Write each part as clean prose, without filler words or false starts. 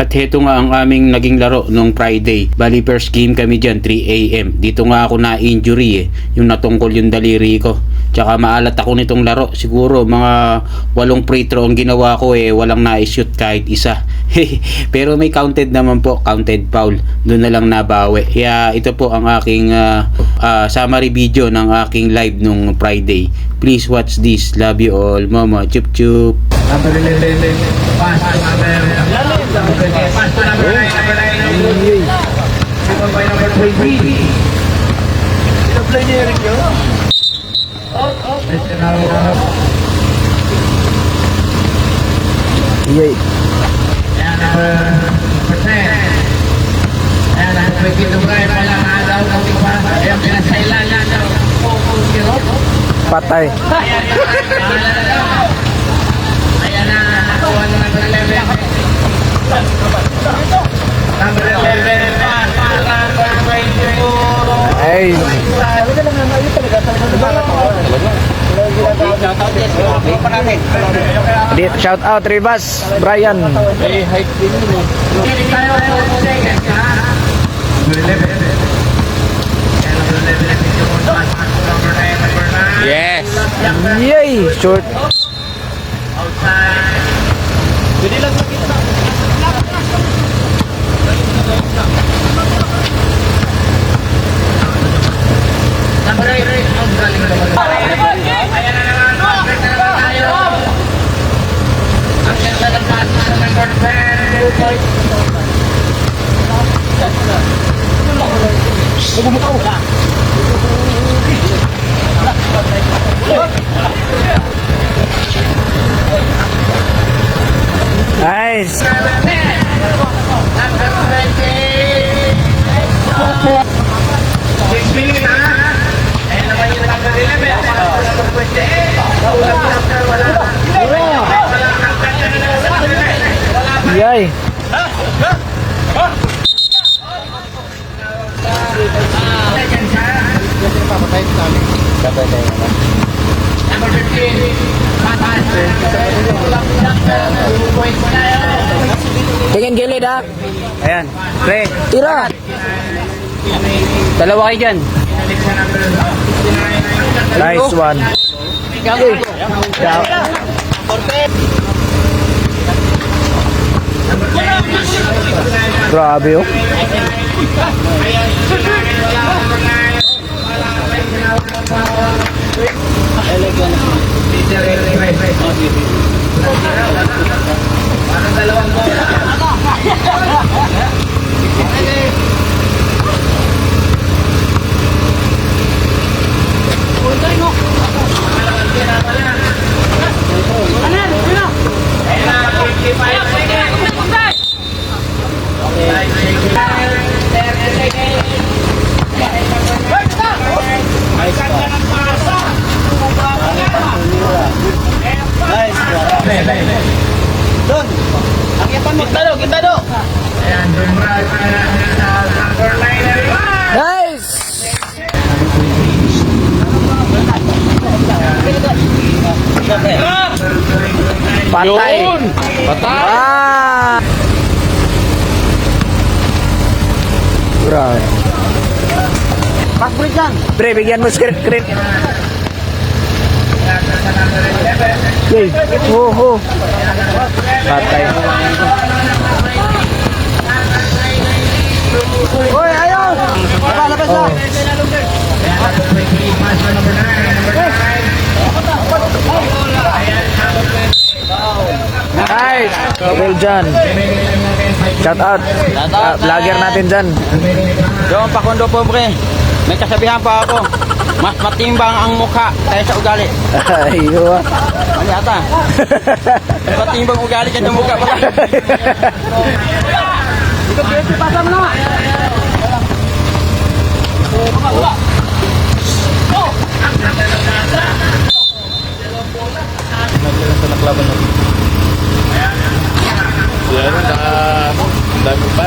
At heto nga ang aming naging laro nung Friday. Bali first game kami dyan 3 AM. Dito nga ako na injury yung natungkol yung daliri ko. Tsaka maalat ako nitong laro. Siguro mga 8 free throw ang ginawa ko walang na-shoot kahit isa. Pero may counted naman po, counted foul. Doon na lang nabawi. Kaya ito po ang aking summary video ng aking live nung Friday. Please watch this. Love you all. Mama, chup chup. Yay. Patay. Ay. Shout out Rivas, Brian. Yes. Yay, short. Nice. Yay. Tingin gilid ha. Ayan. Pre. Tira. Dalawa kayo dyan. Nice one. Yay. Grabe oh. Doon. Ang yapan mo. Gintado. Ayan, doon Nice. Patay. Patay. Ah. Grabe. Pakbrit yan. Pre, bigyan mo script. Yay. Oh. Patay. Hoy, ayaw. Labas na. Nice. Well done. Shout out. Vlogger natin dyan. Doon, Pakundo po, pre. May kasabihan pa ako. Mas matimbang ang mukha kaysa ugali. Ayun. Ano yata? Mas matimbang ugali kaysa mukha pala. Ito, pwede pasam na. Yan na. Dami pa.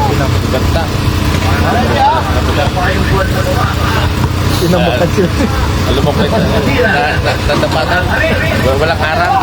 Pinamaganda. Sinamukan sila. Alam mo kayo, nadapatan. Walang harang.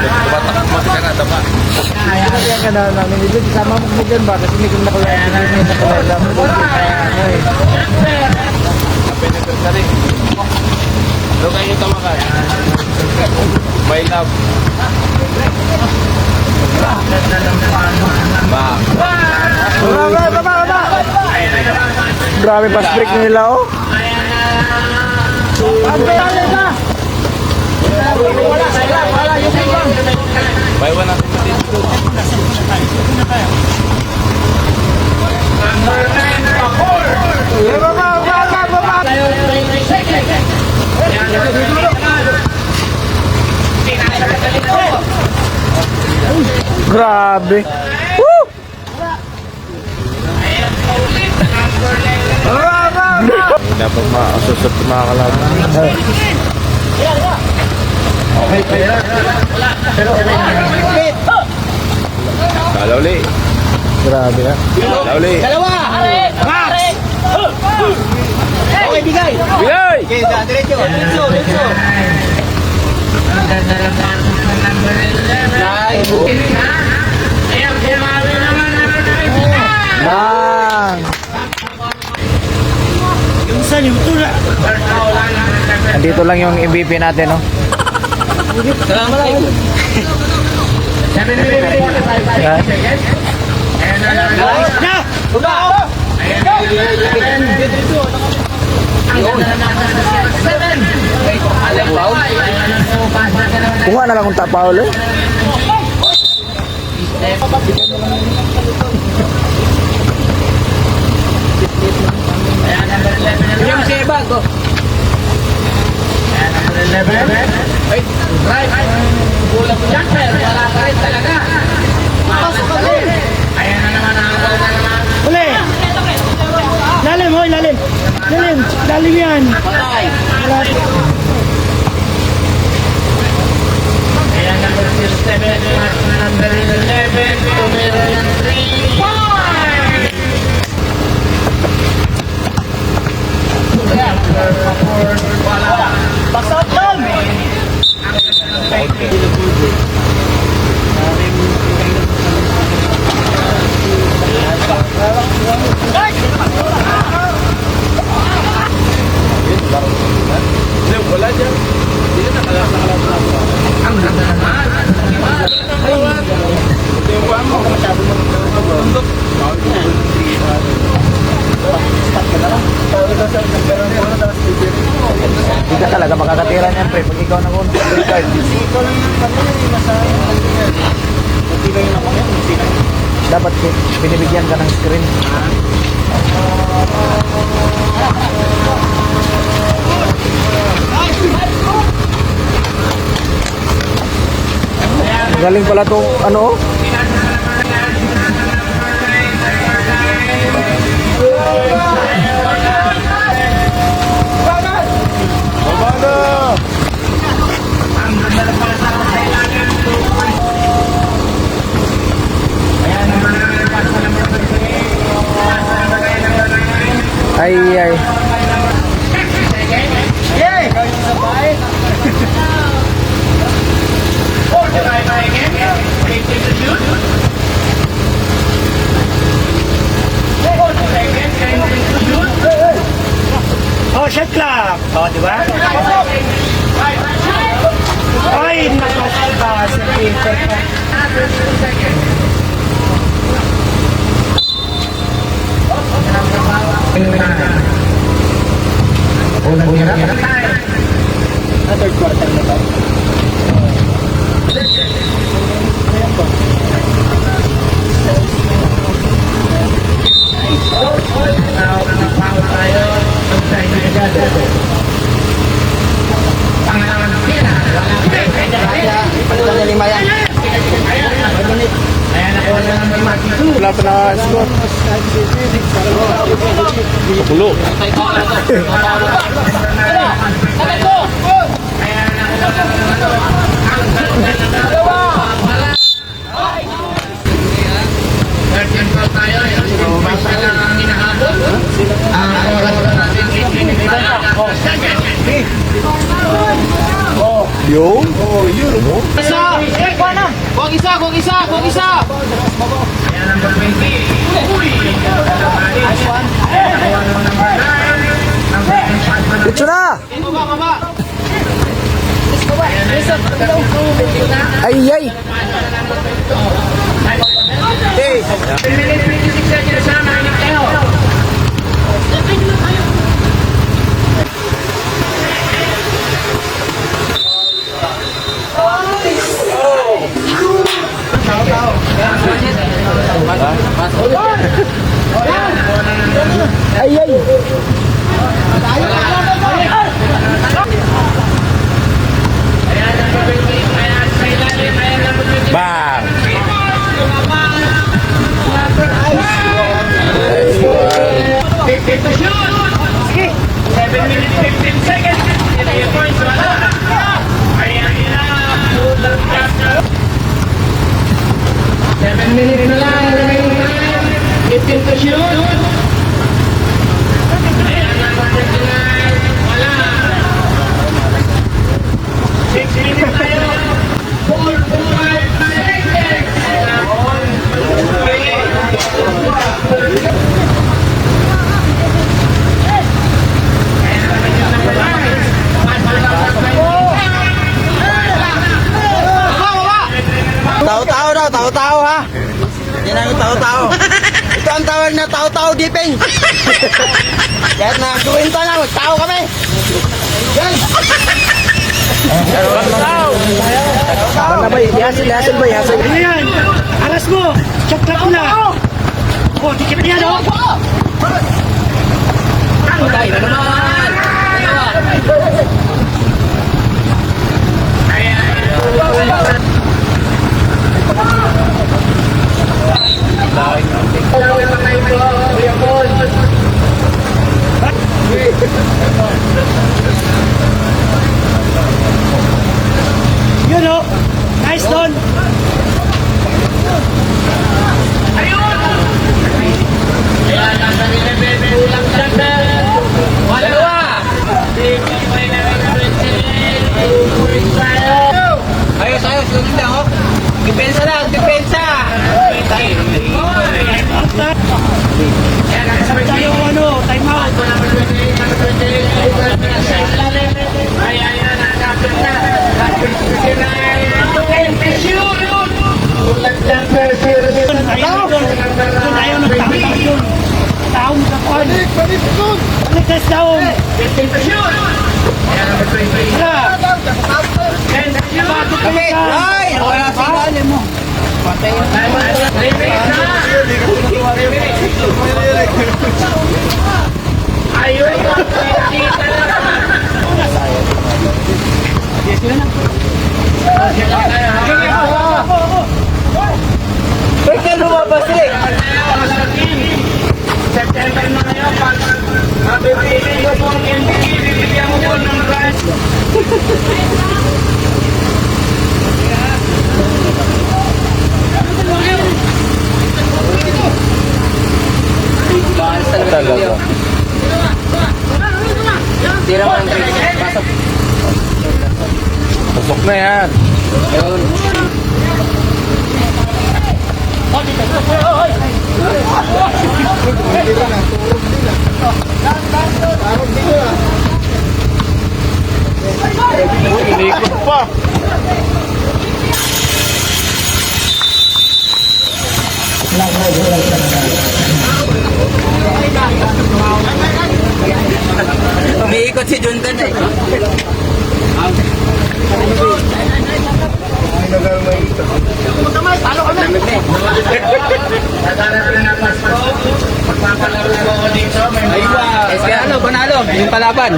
Tumatak mo ka na, tama. Kaya ka na namin dito. Kasama mo dyan ba? Kasi hindi ko nakalala. Hindi ko nakalala. Benefit na rin. Ano kayo tawakan? My love. Ba. Grabe pa strict nila oh. Buy one natin sa dito. Grabe. Woo! Dapat ma-asusot sa mga kalaban. Kalawli. Grabe ah. Kalawli. Okay, bigay. Bigay! Okay, diretso. Diretso. Bang! Andito lang yung MVP natin, no? Salamat kayo. Kuha na lang kung tapaul eh. Yung si Ebag, go. Right. Jumper, wala pa rin talaga. Pasok ka din. Ayan na naman ang Uli! Lalim, hoy, lalim! Lalim! Lalim yan! patay. Ayan number 7, number 11, number 3, 5! Wala. Pasok doon! Wala dyan. Hindi na nakalasa. Ang ganda naman. Yung buwan mo, masyado mo nagtutundok. Hindi ka talaga makakatira niyan, pre. Pag ikaw na kung card. Dapat binibigyan ka ng screen. Galing pala to ano? Ay ay. Oh, shot clock! Oh, di ba? Ay, nakasiba sa paper. Third quarter na to. Wala pa na score. Pulo. Ang oras natin 18 minutes. Yung? Oo, yun. Isa! Kuwag isa! Dito na! Ay, ay! Ay, ay! Bang! Tao-tao daw, tao-tao ha. Yan ang tao-tao. Ito ang tawag na tao-tao defense. Kahit na kuwenta na, tao kami. Yan. Ano ba? Yasin ba? Yasin. Ano yan? Aras mo! Chaklat mo na! Oh, di kita yan, oh! Yun, oh! Nice, Don! Ayos, yun lang oh. Depensa lang, depensa. Tayo, ano, time out! Ayaw doon! Doon ayaw ng tao-tao doon! Taong kakuan! Balik sa taong! Tara! Bakit kami ka? Ay, wala sila mo. Pwede lumabas eh. September na ngayon, pag mabibili ko po ang MVP, bibigyan mo po ng brand. Talaga. Tira mo ng trade. Pasok. Pasok na yan. Inikot pa. Umiikot si Jundan eh. Magpapalaro ko dito. Ay, kaya ano, panalo. Yung palaban.